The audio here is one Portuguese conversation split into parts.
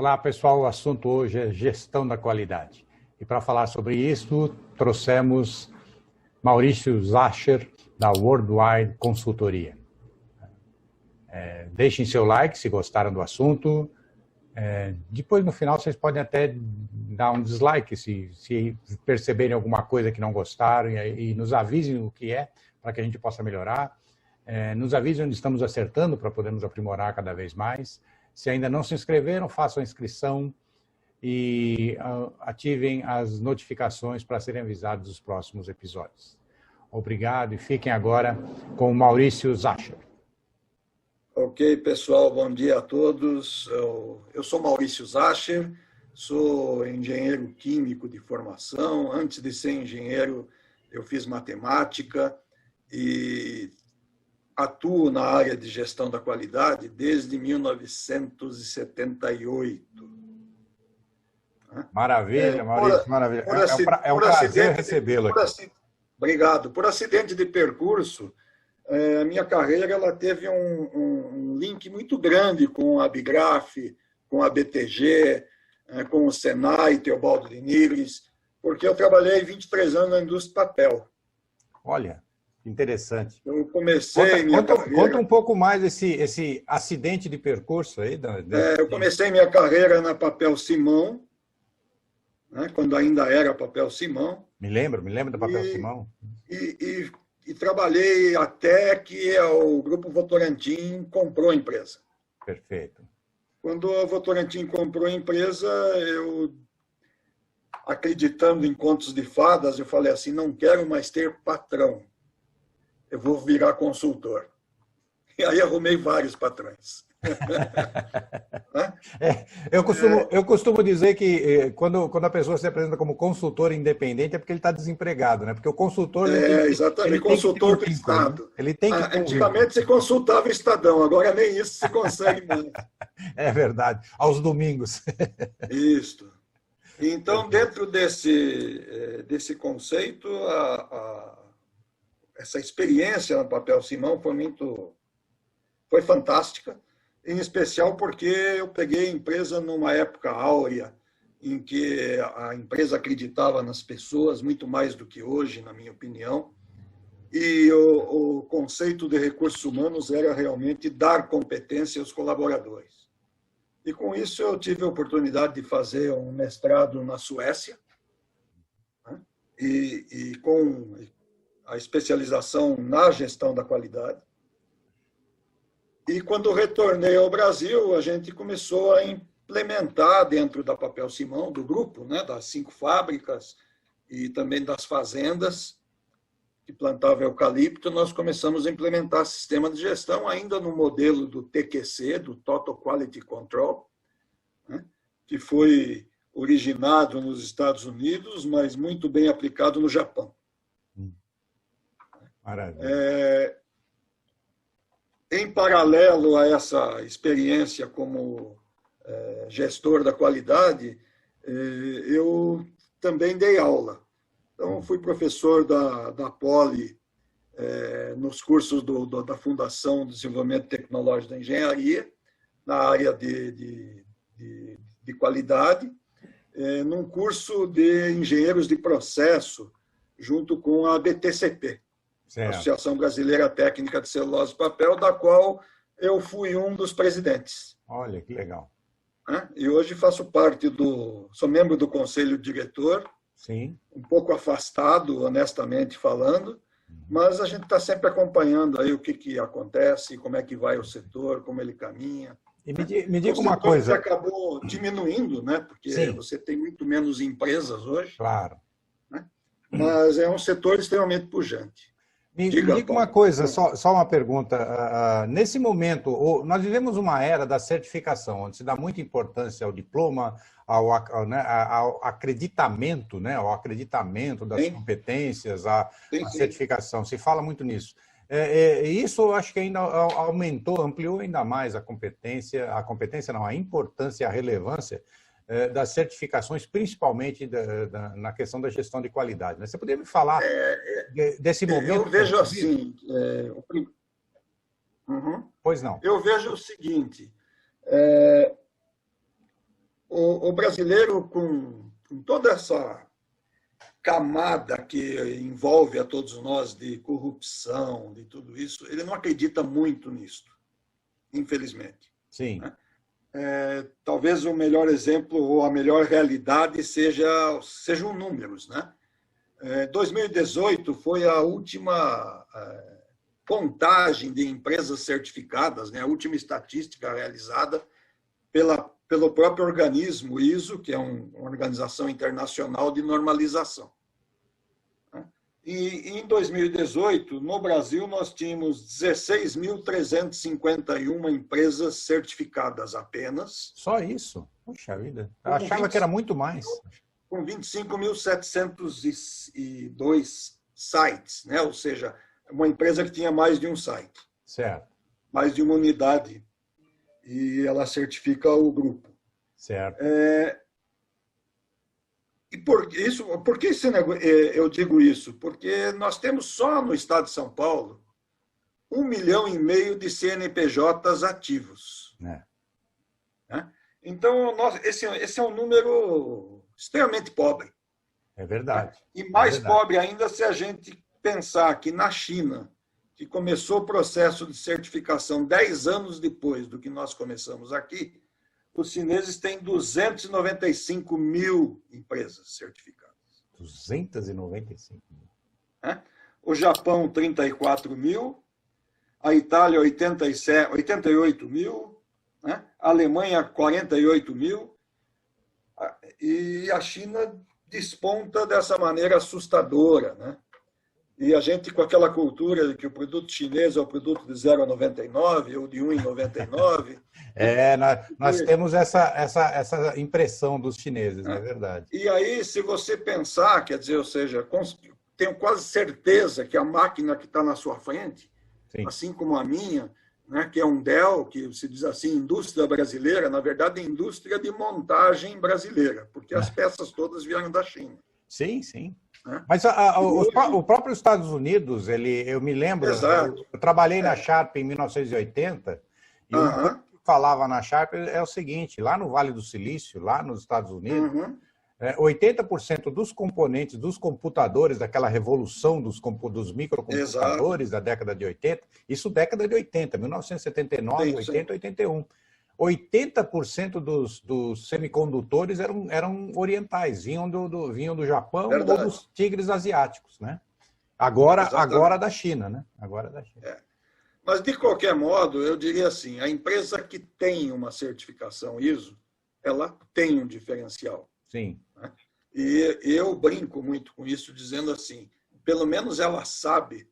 Olá, pessoal. O assunto hoje é gestão da qualidade. E para falar sobre isso, trouxemos Maurício Zacher, da Worldwide Consultoria. Deixem seu like se gostaram do assunto. Depois, no final, vocês podem até dar um dislike se perceberem alguma coisa que não gostaram e nos avisem o que é, para que a gente possa melhorar. Nos avisem onde estamos acertando para podermos aprimorar cada vez mais. Se ainda não se inscreveram, façam a inscrição e ativem as notificações para serem avisados dos próximos episódios. Obrigado e fiquem agora com o Maurício Zacher. Ok, pessoal, bom dia a todos. Eu sou Maurício Zacher, sou engenheiro químico de formação. Antes de ser engenheiro, eu fiz matemática e atuo na área de gestão da qualidade desde 1978. Maravilha, Maurício, maravilha. É um prazer recebê-lo aqui. Obrigado. Por acidente de percurso, a minha carreira ela teve um link muito grande com a Abigraf, com a BTG, com o Senai, Teobaldo de Nigris, porque eu trabalhei 23 anos na indústria de papel. Olha, interessante. Eu comecei conta um pouco mais esse acidente de percurso aí. Eu comecei minha carreira na Papel Simão, né, quando ainda era Papel Simão. Me lembro da Papel Simão. E trabalhei até que o Grupo Votorantim comprou a empresa. Perfeito. Quando a Votorantim comprou a empresa, eu, acreditando em contos de fadas, eu falei assim, não quero mais ter patrão. Eu vou virar consultor. E aí arrumei vários patrões. Eu costumo dizer que quando a pessoa se apresenta como consultor independente é porque ele está desempregado, né? Porque o consultor... exatamente, consultor do Estado. Ele tem que antigamente se consultava o Estadão, agora nem isso se consegue mais. É verdade, aos domingos. Isso. Então, dentro desse conceito, essa experiência no Papel Simão foi fantástica, em especial porque eu peguei a empresa numa época áurea, em que a empresa acreditava nas pessoas muito mais do que hoje, na minha opinião, e o conceito de recursos humanos era realmente dar competência aos colaboradores. E com isso eu tive a oportunidade de fazer um mestrado na Suécia, né? e com a especialização na gestão da qualidade. E quando retornei ao Brasil, a gente começou a implementar dentro da Papel Simão, do grupo, né, das 5 fábricas e também das fazendas que plantavam eucalipto, nós começamos a implementar sistema de gestão ainda no modelo do TQC, do Total Quality Control, né, que foi originado nos Estados Unidos, mas muito bem aplicado no Japão. Maravilha. Em paralelo a essa experiência como gestor da qualidade, eu também dei aula. Então, fui professor da Poli nos cursos da Fundação de Desenvolvimento Tecnológico da Engenharia, na área de qualidade, num curso de engenheiros de processo, junto com a BTCP. Certo. Associação Brasileira Técnica de Celulose e Papel, da qual eu fui um dos presidentes. Olha, que legal. E hoje faço parte sou membro do conselho diretor, sim, um pouco afastado, honestamente falando, mas a gente está sempre acompanhando aí o que acontece, como é que vai o setor, como ele caminha. E me diga uma coisa. Que acabou diminuindo, né? Porque sim, você tem muito menos empresas hoje. Claro. Né? Mas é um setor extremamente pujante. Me diga uma coisa, só uma pergunta. Nesse momento, nós vivemos uma era da certificação, onde se dá muita importância ao diploma, ao acreditamento, né? Ao acreditamento das competências, à certificação. Se fala muito nisso. Isso eu acho que ainda ampliou ainda mais a importância, a relevância das certificações, principalmente na questão da gestão de qualidade. Né? Você poderia me falar desse momento? Eu vejo assim... Pois não. Eu vejo o seguinte, o brasileiro, com toda essa camada que envolve a todos nós de corrupção, de tudo isso, ele não acredita muito nisso, infelizmente. Sim. Né? Talvez o melhor exemplo ou a melhor realidade sejam números. Né? 2018 foi a última contagem de empresas certificadas, né? A última estatística realizada pelo próprio organismo ISO, que é uma organização internacional de normalização. E em 2018, no Brasil, nós tínhamos 16.351 empresas certificadas apenas. Só isso? Puxa vida. Eu achava que era muito mais. Com 25.702 sites, né? Ou seja, uma empresa que tinha mais de um site. Certo. Mais de uma unidade. E ela certifica o grupo. Certo. E por que eu digo isso? Porque nós temos só no estado de São Paulo 1,5 milhão de CNPJs ativos. Né? Então, esse é um número extremamente pobre. É verdade. E mais pobre ainda se a gente pensar que na China, que começou o processo de certificação 10 anos depois do que nós começamos aqui, os chineses têm 295 mil empresas certificadas. 295 mil. O Japão, 34 mil. A Itália, 88 mil. A Alemanha, 48 mil. E a China desponta dessa maneira assustadora. Né? E a gente, com aquela cultura de que o produto chinês é o produto de 0,99 ou de 1,99. Nós temos essa impressão dos chineses, não é verdade? E aí, se você pensar, quer dizer, ou seja, tenho quase certeza que a máquina que está na sua frente, sim, assim como a minha, né, que é um Dell, que se diz assim, indústria brasileira, na verdade é indústria de montagem brasileira, porque as peças todas vieram da China. Sim, sim. Mas o próprio Estados Unidos, eu me lembro, eu trabalhei na Sharp em 1980, e o que falava na Sharp é o seguinte, lá no Vale do Silício, lá nos Estados Unidos, 80% dos componentes dos computadores, daquela revolução dos microcomputadores da década de 80, isso década de 80, 1979, sim, 80, 81. 80% dos semicondutores eram orientais, vinham do Japão, verdade, ou dos tigres asiáticos, né? Agora da China, né? Agora da China. Mas, de qualquer modo, eu diria assim, a empresa que tem uma certificação ISO, ela tem um diferencial. Sim. Né? E eu brinco muito com isso, dizendo assim, pelo menos ela sabe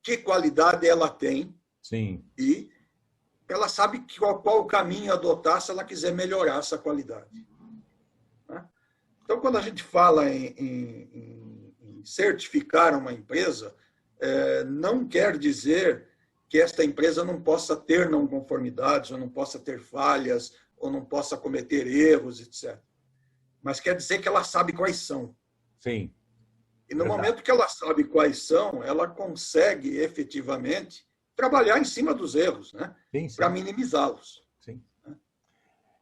que qualidade ela tem. Sim. E ela sabe qual o caminho adotar se ela quiser melhorar essa qualidade. Né? Então, quando a gente fala em certificar uma empresa, não quer dizer que esta empresa não possa ter não conformidades, ou não possa ter falhas, ou não possa cometer erros, etc. Mas quer dizer que ela sabe quais são. Sim. E no momento que ela sabe quais são, ela consegue efetivamente trabalhar em cima dos erros, né? Para minimizá-los. Sim.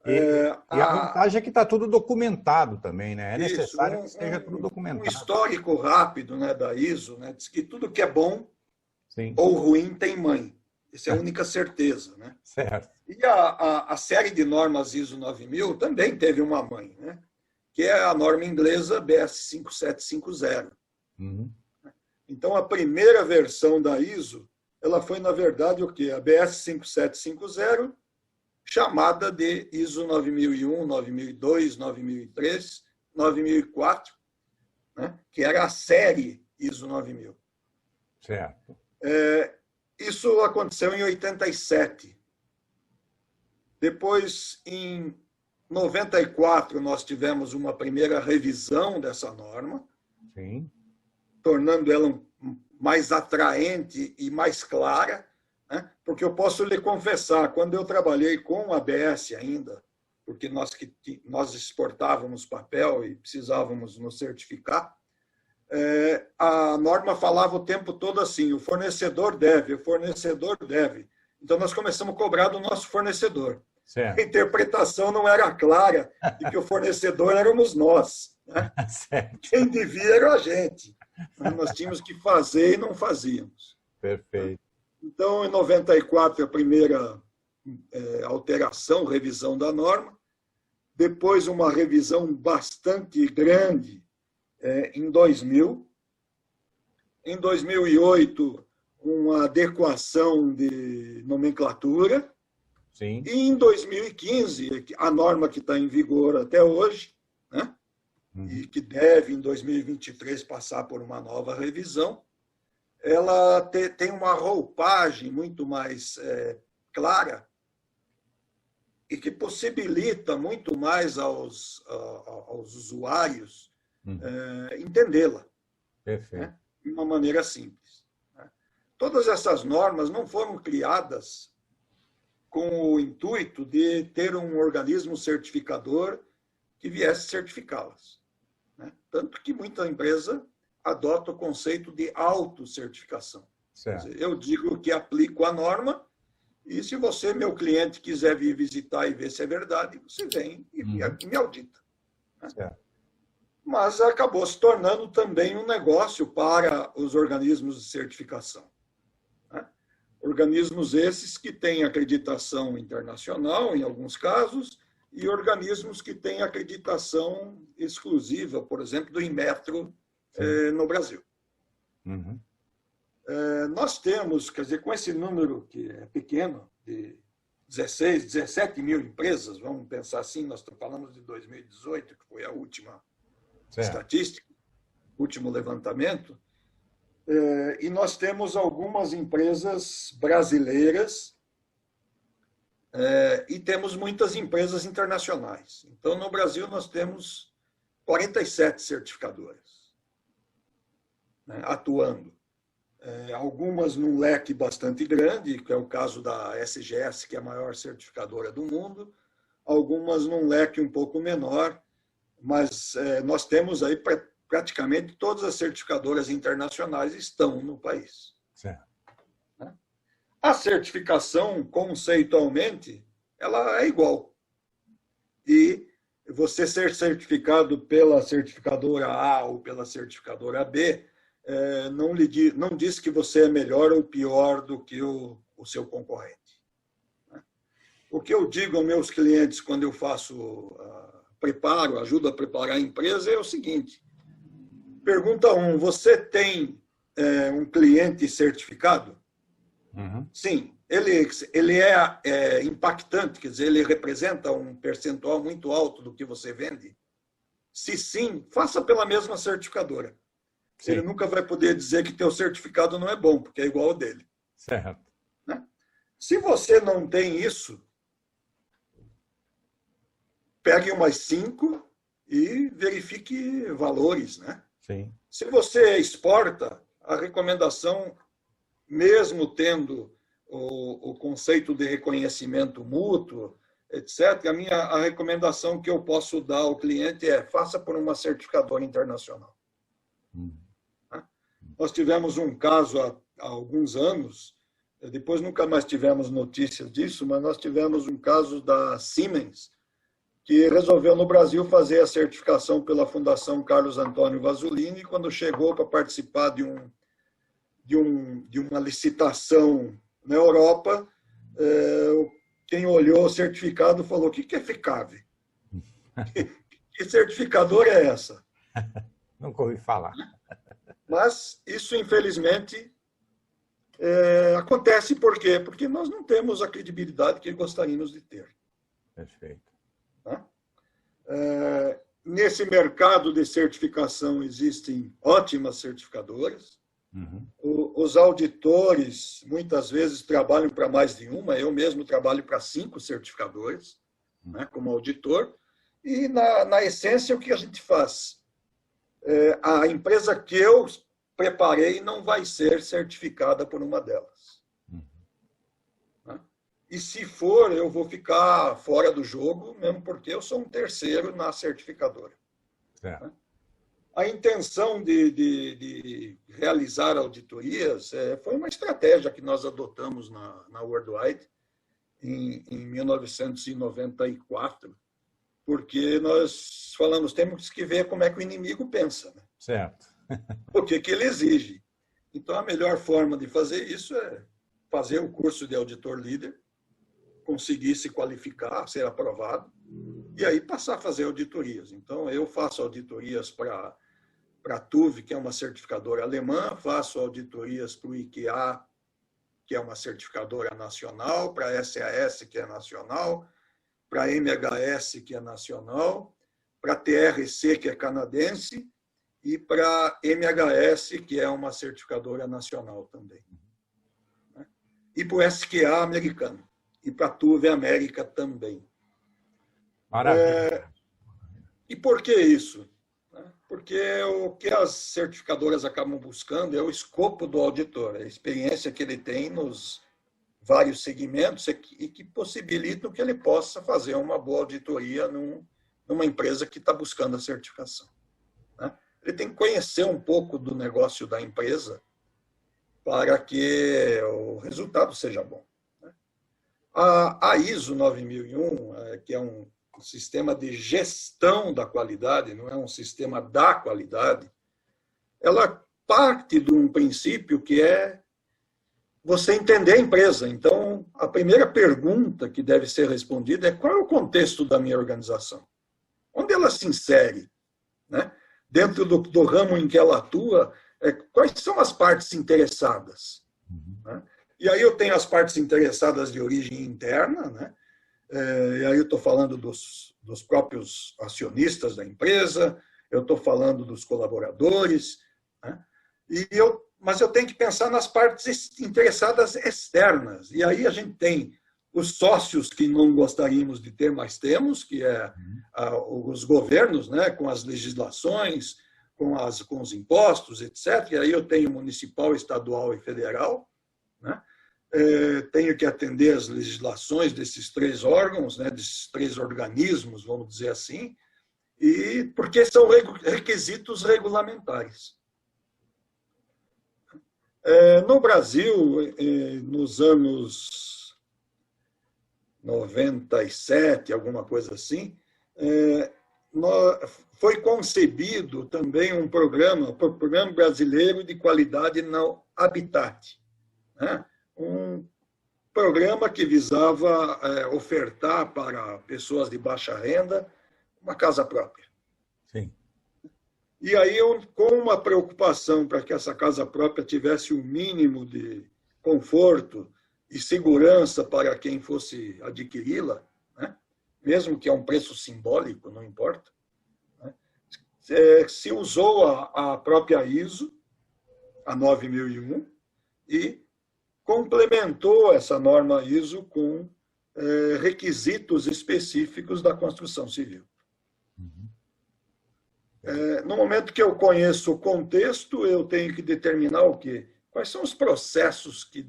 E a vantagem é que está tudo documentado também, né? É necessário que esteja tudo documentado. Um histórico rápido, né, da ISO, né, diz que tudo que é bom, sim, ou ruim tem mãe. Essa é a única certeza. Né? Certo. E a série de normas ISO 9000 também teve uma mãe, né? Que é a norma inglesa BS 5750. Uhum. Então, a primeira versão da ISO, ela foi, na verdade, o quê? A BS 5750, chamada de ISO 9001, 9002, 9003, 9004, né? Que era a série ISO 9000. Certo. Isso aconteceu em 87. Depois, em 94, nós tivemos uma primeira revisão dessa norma, sim, tornando ela mais atraente e mais clara, né? Porque eu posso lhe confessar, quando eu trabalhei com a ABS ainda, porque nós exportávamos papel e precisávamos nos certificar, a norma falava o tempo todo assim, o fornecedor deve. Então, nós começamos a cobrar do nosso fornecedor. Certo. A interpretação não era clara de que o fornecedor éramos nós, né? Certo. Quem devia era a gente. Nós tínhamos que fazer e não fazíamos. Perfeito. Então, em 94, a primeira alteração, revisão da norma. Depois, uma revisão bastante grande em 2000. Em 2008, uma adequação de nomenclatura. Sim. E em 2015, a norma que está em vigor até hoje, né? E que deve, em 2023, passar por uma nova revisão, ela tem uma roupagem muito mais clara e que possibilita muito mais aos usuários entendê-la. Perfeito. Né? De uma maneira simples. Né? Todas essas normas não foram criadas com o intuito de ter um organismo certificador que viesse certificá-las. Né? Tanto que muita empresa adota o conceito de autocertificação. Quer dizer, eu digo que aplico a norma e se você, meu cliente, quiser vir visitar e ver se é verdade, você vem e me audita. Né? Mas acabou se tornando também um negócio para os organismos de certificação. Né? Organismos esses que têm acreditação internacional, em alguns casos, e organismos que têm acreditação exclusiva, por exemplo, do Inmetro no Brasil. Nós temos, quer dizer, com esse número que é pequeno, de 16, 17 mil empresas, vamos pensar assim, nós falamos de 2018, que foi a última estatística, último levantamento, e nós temos algumas empresas brasileiras e temos muitas empresas internacionais. Então, no Brasil, nós temos 47 certificadoras, né, atuando. Algumas num leque bastante grande, que é o caso da SGS, que é a maior certificadora do mundo, algumas num leque um pouco menor, mas nós temos aí praticamente todas as certificadoras internacionais estão no país. Certo. A certificação, conceitualmente, ela é igual. E você ser certificado pela certificadora A ou pela certificadora B não diz que você é melhor ou pior do que o seu concorrente. O que eu digo aos meus clientes quando eu faço ajudo a preparar a empresa é o seguinte. Pergunta 1, você tem um cliente certificado? Sim. Ele é impactante, quer dizer, ele representa um percentual muito alto do que você vende? Se sim, faça pela mesma certificadora. Sim. Ele nunca vai poder dizer que teu certificado não é bom, porque é igual ao dele. Certo. Né? Se você não tem isso, pegue umas 5 e verifique valores. Né? Sim. Se você exporta, a recomendação, mesmo tendo o conceito de reconhecimento mútuo, etc., a recomendação que eu posso dar ao cliente é faça por uma certificadora internacional. Nós tivemos um caso há alguns anos, depois nunca mais tivemos notícias disso, mas nós tivemos um caso da Siemens, que resolveu no Brasil fazer a certificação pela Fundação Carlos Antônio Vasolini, e quando chegou para participar de uma licitação na Europa, quem olhou o certificado falou: o que é FICAV? Que certificadora é essa? Nunca ouvi falar. Mas isso, infelizmente, acontece por quê? Porque nós não temos a credibilidade que gostaríamos de ter. Perfeito. Nesse mercado de certificação existem ótimas certificadoras. Os auditores, muitas vezes, trabalham para mais de uma. Eu mesmo trabalho para 5 certificadoras, né, como auditor. E, na essência, o que a gente faz? A empresa que eu preparei não vai ser certificada por uma delas. Né? E se for, eu vou ficar fora do jogo, mesmo porque eu sou um terceiro na certificadora. Né? A intenção de realizar auditorias foi uma estratégia que nós adotamos na Worldwide, em 1994, porque nós falamos, temos que ver como é que o inimigo pensa, né? Certo. O que ele exige. Então, a melhor forma de fazer isso é fazer o curso de auditor líder, conseguir se qualificar, ser aprovado, e aí passar a fazer auditorias. Então, eu faço auditorias para a TUV, que é uma certificadora alemã, faço auditorias para o IKEA, que é uma certificadora nacional, para a SAS, que é nacional, para a MHS, que é nacional, para a TRC, que é canadense, e para a MHS, que é uma certificadora nacional também. E para o SQA americano. E para a TUV América também. Maravilha. E por que isso? Porque o que as certificadoras acabam buscando é o escopo do auditor, a experiência que ele tem nos vários segmentos e que possibilitam que ele possa fazer uma boa auditoria numa empresa que está buscando a certificação. Ele tem que conhecer um pouco do negócio da empresa para que o resultado seja bom. A ISO 9001, que é um sistema de gestão da qualidade, não é um sistema da qualidade, ela parte de um princípio que é você entender a empresa. Então, a primeira pergunta que deve ser respondida é qual é o contexto da minha organização? Onde ela se insere? Né? Dentro do ramo em que ela atua, quais são as partes interessadas? Né? E aí eu tenho as partes interessadas de origem interna, né? E aí eu estou falando dos próprios acionistas da empresa, eu estou falando dos colaboradores, né? Mas eu tenho que pensar nas partes interessadas externas. E aí a gente tem os sócios que não gostaríamos de ter, mas temos, que é os governos, né, com as legislações, com os impostos, etc. E aí eu tenho municipal, estadual e federal, né? Tenho que atender as legislações desses três órgãos, né, desses três organismos, vamos dizer assim, e porque são requisitos regulamentares. No Brasil, nos anos 97, alguma coisa assim, foi concebido também um programa brasileiro de qualidade no habitat, né? Um programa que visava ofertar para pessoas de baixa renda uma casa própria. Sim. E aí, com uma preocupação para que essa casa própria tivesse o mínimo de conforto e segurança para quem fosse adquiri-la, né? Mesmo que a um preço simbólico, não importa, né? Se usou a própria ISO, a 9001, e complementou essa norma ISO com requisitos específicos da construção civil. No momento que eu conheço o contexto, eu tenho que determinar o quê? Quais são os processos que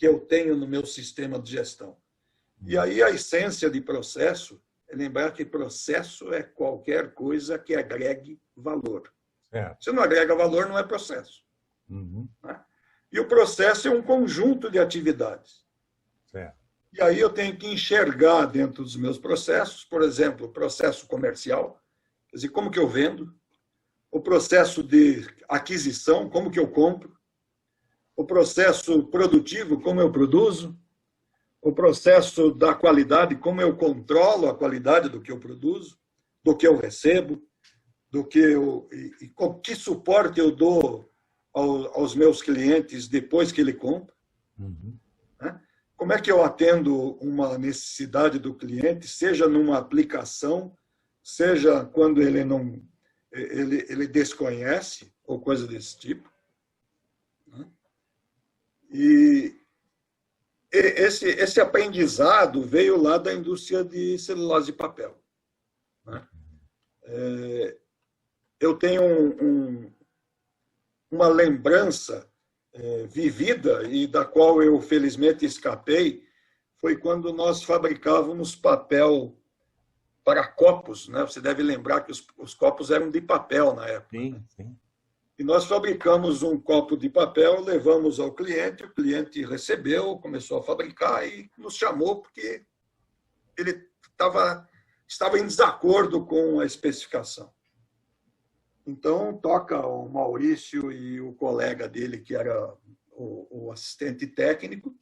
eu tenho no meu sistema de gestão. E aí a essência de processo é lembrar que processo é qualquer coisa que agregue valor. Se não agrega valor, não é processo. Né? E o processo é um conjunto de atividades. E aí eu tenho que enxergar dentro dos meus processos, por exemplo, o processo comercial, quer dizer, como que eu vendo, o processo de aquisição, como que eu compro, o processo produtivo, como eu produzo, o processo da qualidade, como eu controlo a qualidade do que eu produzo, do que eu recebo, que suporte eu dou aos meus clientes depois que ele compra. Né? Como é que eu atendo uma necessidade do cliente, seja numa aplicação, seja quando ele desconhece, ou coisa desse tipo. Né? E esse aprendizado veio lá da indústria de celulose de papel. Né? Eu tenho uma lembrança vivida, e da qual eu, felizmente, escapei, foi quando nós fabricávamos papel para copos, né? Você deve lembrar que os copos eram de papel na época. Sim, sim. E nós fabricamos um copo de papel, levamos ao cliente, o cliente recebeu, começou a fabricar e nos chamou porque ele estava em desacordo com a especificação. Então, toca o Maurício e o colega dele, que era o assistente técnico,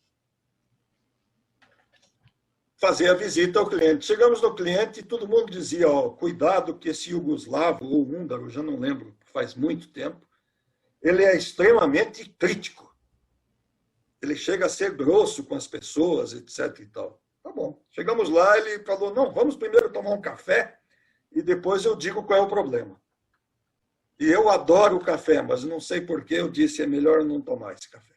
fazer a visita ao cliente. Chegamos no cliente e todo mundo dizia, cuidado que esse iugoslavo ou húngaro, já não lembro, faz muito tempo, ele é extremamente crítico. Ele chega a ser grosso com as pessoas, etc. e tal. Tá bom. Chegamos lá, ele falou, não, vamos primeiro tomar um café e depois eu digo qual é o problema. E eu adoro o café, mas não sei por que eu disse, é melhor não tomar esse café.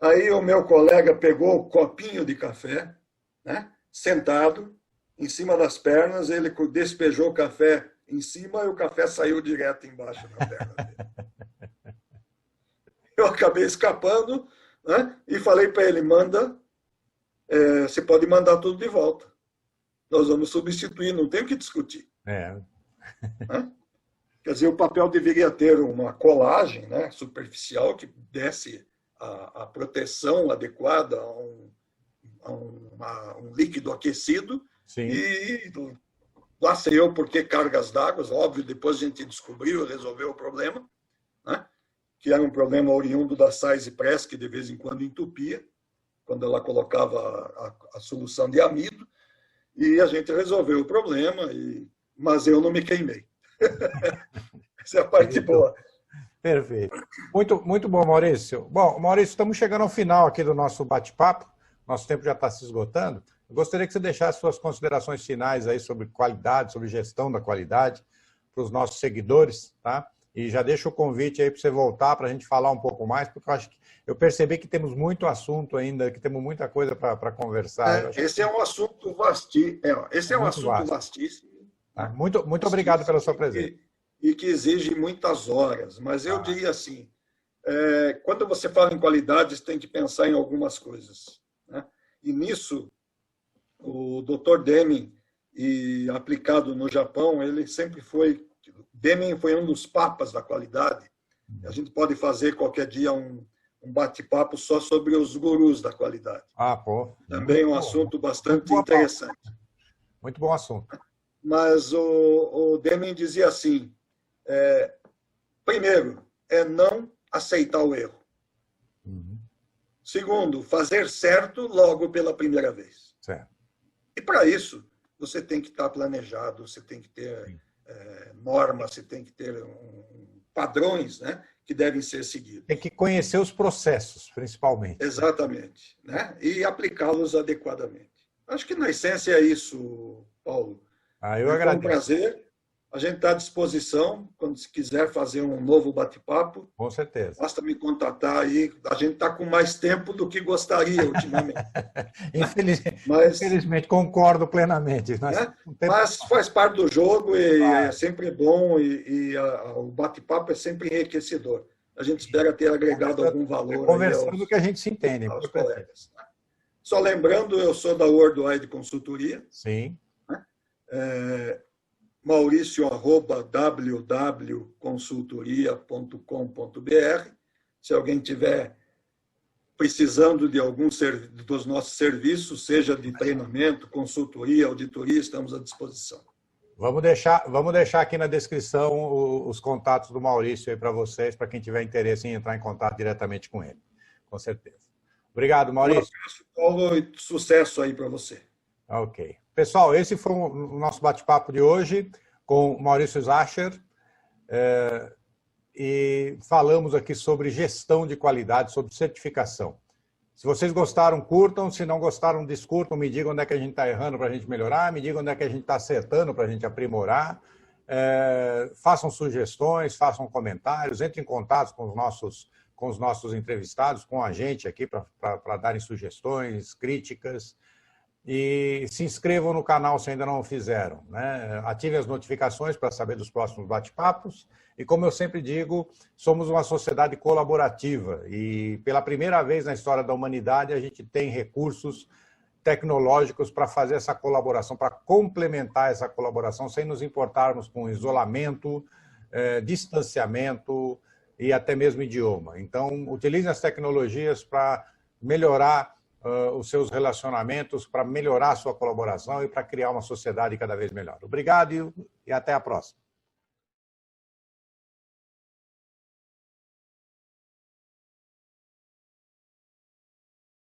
Aí o meu colega pegou o copinho de café, né, sentado, em cima das pernas, ele despejou o café em cima e o café saiu direto embaixo da perna dele. Eu acabei escapando, né, e falei para ele, você pode mandar tudo de volta. Nós vamos substituir, não tem o que discutir. É. Né? Quer dizer, o papel deveria ter uma colagem, né, superficial que desse a proteção adequada a um líquido aquecido. Sim. E lá sei eu por que cargas d'água, óbvio, depois a gente descobriu e resolveu o problema, né, que era um problema oriundo da Size Press, que de vez em quando entupia, quando ela colocava a solução de amido, e a gente resolveu o problema, mas eu não me queimei. Essa é a parte boa. Perfeito. Muito, muito bom, Maurício. Bom, Maurício, estamos chegando ao final aqui do nosso bate-papo. Nosso tempo já está se esgotando. Eu gostaria que você deixasse suas considerações finais aí sobre qualidade, sobre gestão da qualidade para os nossos seguidores, tá? E já deixo o convite aí para você voltar para a gente falar um pouco mais, porque eu percebi que temos muito assunto ainda, que temos muita coisa para conversar. Esse é um assunto vastíssimo. Esse é um assunto vastíssimo. Tá? Muito obrigado pela sua presença. E que exige muitas horas. Mas eu diria assim, quando você fala em qualidade, você tem que pensar em algumas coisas. Né? E nisso, o Dr. Deming, e aplicado no Japão, ele sempre foi... Deming foi um dos papas da qualidade. A gente pode fazer qualquer dia um bate-papo só sobre os gurus da qualidade. Também é um assunto bastante interessante. Muito bom assunto. Mas o Deming dizia assim, primeiro, não aceitar o erro. Uhum. Segundo, fazer certo logo pela primeira vez. Certo. E para isso, você tem que estar planejado, você tem que ter normas, você tem que ter padrões, né, que devem ser seguidos. Tem que conhecer os processos, principalmente. Exatamente. Né? E aplicá-los adequadamente. Acho que, na essência, é isso, Paulo. Eu agradeço. Foi um prazer. A gente está à disposição, quando se quiser fazer um novo bate-papo. Com certeza. Basta me contatar aí. A gente está com mais tempo do que gostaria ultimamente. Infelizmente, concordo plenamente. Mas faz parte do jogo e é sempre bom e o bate-papo é sempre enriquecedor. A gente espera ter agregado algum valor. Conversando do que a gente se entende. Aos colegas. Só lembrando, eu sou da Worldwide Consultoria. Sim. Maurício@www.consultoria.com.br. Se alguém tiver precisando de algum dos nossos serviços, seja de treinamento, consultoria, auditoria, estamos à disposição. Vamos deixar aqui na descrição os contatos do Maurício aí para vocês, para quem tiver interesse em entrar em contato diretamente com ele. Com certeza. Obrigado, Maurício. Um abraço, Paulo, e sucesso aí para você. Ok. Pessoal, esse foi o nosso bate-papo de hoje com o Maurício Zacher. E falamos aqui sobre gestão de qualidade, sobre certificação. Se vocês gostaram, curtam. Se não gostaram, descurtam. Me digam onde é que a gente está errando para a gente melhorar. Me digam onde é que a gente está acertando para a gente aprimorar. Façam sugestões, façam comentários. Entrem em contato com os nossos entrevistados, com a gente aqui para darem sugestões, críticas. E se inscrevam no canal se ainda não o fizeram, né? Ativem as notificações para saber dos próximos bate-papos. E como eu sempre digo, somos uma sociedade colaborativa e pela primeira vez na história da humanidade a gente tem recursos tecnológicos para fazer essa colaboração, para complementar essa colaboração sem nos importarmos com isolamento, distanciamento e até mesmo idioma. Então, utilize as tecnologias para melhorar os seus relacionamentos, para melhorar a sua colaboração e para criar uma sociedade cada vez melhor. Obrigado e até a próxima.